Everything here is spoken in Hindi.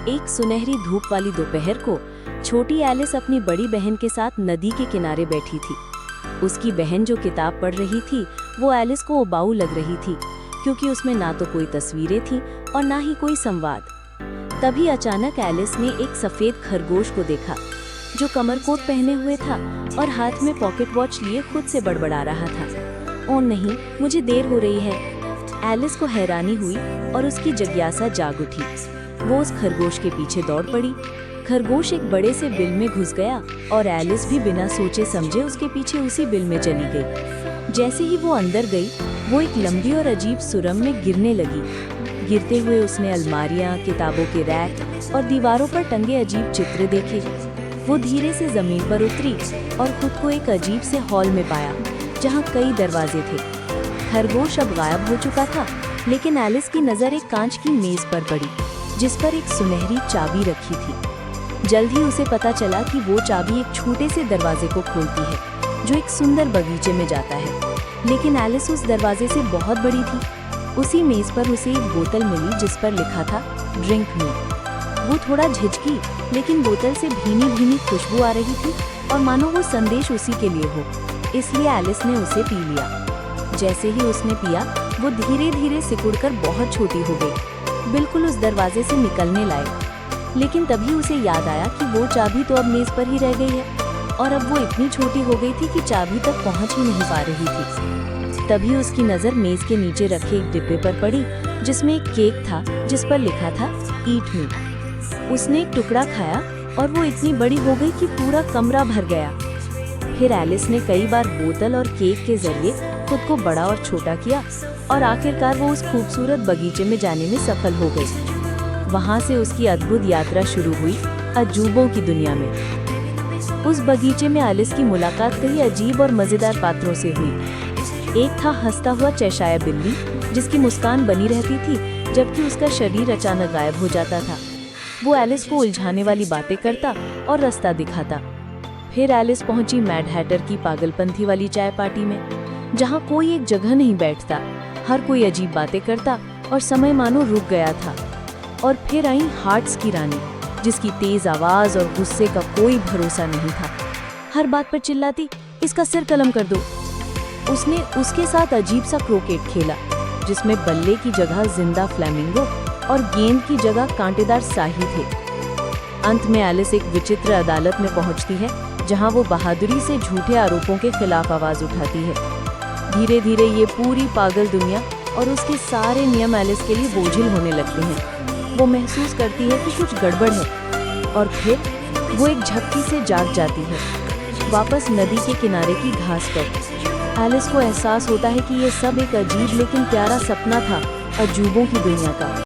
एक सुनहरी धूप वाली दोपहर को छोटी एलिस अपनी बड़ी बहन के साथ नदी के किनारे बैठी थी। उसकी बहन जो किताब पढ़ रही थी वो एलिस को उबाऊ लग रही थी, क्योंकि उसमें ना तो कोई तस्वीरें थीं और ना ही कोई संवाद। तभी अचानक एलिस ने एक सफेद खरगोश को देखा जो कमरकोट पहने हुए था और हाथ में पॉकेट वॉच लिए खुद से बड़बड़ा रहा था। ओ नहीं, मुझे देर हो रही है। एलिस को हैरानी हुई और उसकी जिज्ञासा जाग उठी। वो उस खरगोश के पीछे दौड़ पड़ी। खरगोश एक बड़े से बिल में घुस गया और एलिस भी बिना सोचे समझे उसके पीछे उसी बिल में चली गई। जैसे ही वो अंदर गई, वो एक लंबी और अजीब सुरंग में गिरने लगी। गिरते हुए उसने अलमारियां, किताबों के रैक और दीवारों पर टंगे अजीब चित्र देखे। वो धीरे से जमीन पर उतरी और खुद को एक अजीब से हॉल में पाया जहाँ कई दरवाजे थे। खरगोश अब गायब हो चुका था, लेकिन एलिस की नज़र एक कांच की मेज पर पड़ी जिस पर एक सुनहरी चाबी रखी थी। जल्द ही उसे पता चला कि वो चाबी एक छोटे से दरवाजे को खोलती है जो एक सुंदर बगीचे में जाता है। लेकिन एलिस उस दरवाजे से बहुत बड़ी थी। उसी मेज पर उसे एक बोतल मिली जिस पर लिखा था ड्रिंक मी। वो थोड़ा झिझकी, लेकिन बोतल से भीनी भीनी खुशबू आ रही थी और मानो वो संदेश उसी के लिए हो, इसलिए एलिस ने उसे पी लिया। जैसे ही उसने पिया, वो धीरे धीरे सिकुड़कर बहुत छोटी हो गई, बिल्कुल उस दरवाजे से निकलने लायक। लेकिन तभी उसे याद आया कि वो चाबी तो अब मेज पर ही रह गई है और अब वो इतनी छोटी हो गई थी कि चाबी तक पहुंच ही नहीं पा रही थी। तभी उसकी नज़र मेज के नीचे रखे एक डिब्बे पर पड़ी जिसमें एक केक था जिस पर लिखा था ईट मी। उसने एक टुकड़ा खाया और वो इतनी बड़ी हो गई कि पूरा कमरा भर गया। फिर एलिस ने कई बार बोतल और केक के जरिए खुद को बड़ा और छोटा किया और आखिरकार वो उस खूबसूरत बगीचे में जाने में सफल हो गई। वहाँ से उसकी अद्भुत यात्रा शुरू हुई अजूबों की दुनिया में। उस बगीचे में एलिस की मुलाकात कई अजीब और मजेदार पात्रों से हुई। एक था हंसता हुआ चेशायर बिल्ली जिसकी मुस्कान बनी रहती थी जबकि उसका शरीर अचानक गायब हो जाता था। वो एलिस को उलझाने वाली बातें करता और रास्ता दिखाता। फिर एलिस पहुंची मैड हैटर की पागलपंथी वाली चाय पार्टी में, जहां कोई एक जगह नहीं बैठता, हर कोई अजीब बातें करता और समय मानो रुक गया था। और फिर आई हार्ट्स की रानी, जिसकी तेज आवाज और गुस्से का कोई भरोसा नहीं था। हर बात पर चिल्लाती, इसका सिर कलम कर दो। उसने उसके साथ अजीब सा क्रोकेट खेला जिसमें बल्ले की जगह जिंदा फ्लैमिंगो और गेंद की जगह कांटेदार साही थे। अंत में एलिस एक विचित्र अदालत में पहुंचती है जहां वो बहादुरी से झूठे आरोपों के खिलाफ आवाज उठाती है। धीरे धीरे ये पूरी पागल दुनिया और उसके सारे नियम एलिस के लिए बोझिल होने लगते हैं। वो महसूस करती है कि कुछ गड़बड़ है और फिर वो एक झपकी से जाग जाती है, वापस नदी के किनारे की घास पर। एलिस को एहसास होता है कि ये सब एक अजीब लेकिन प्यारा सपना था अजूबों की दुनिया का।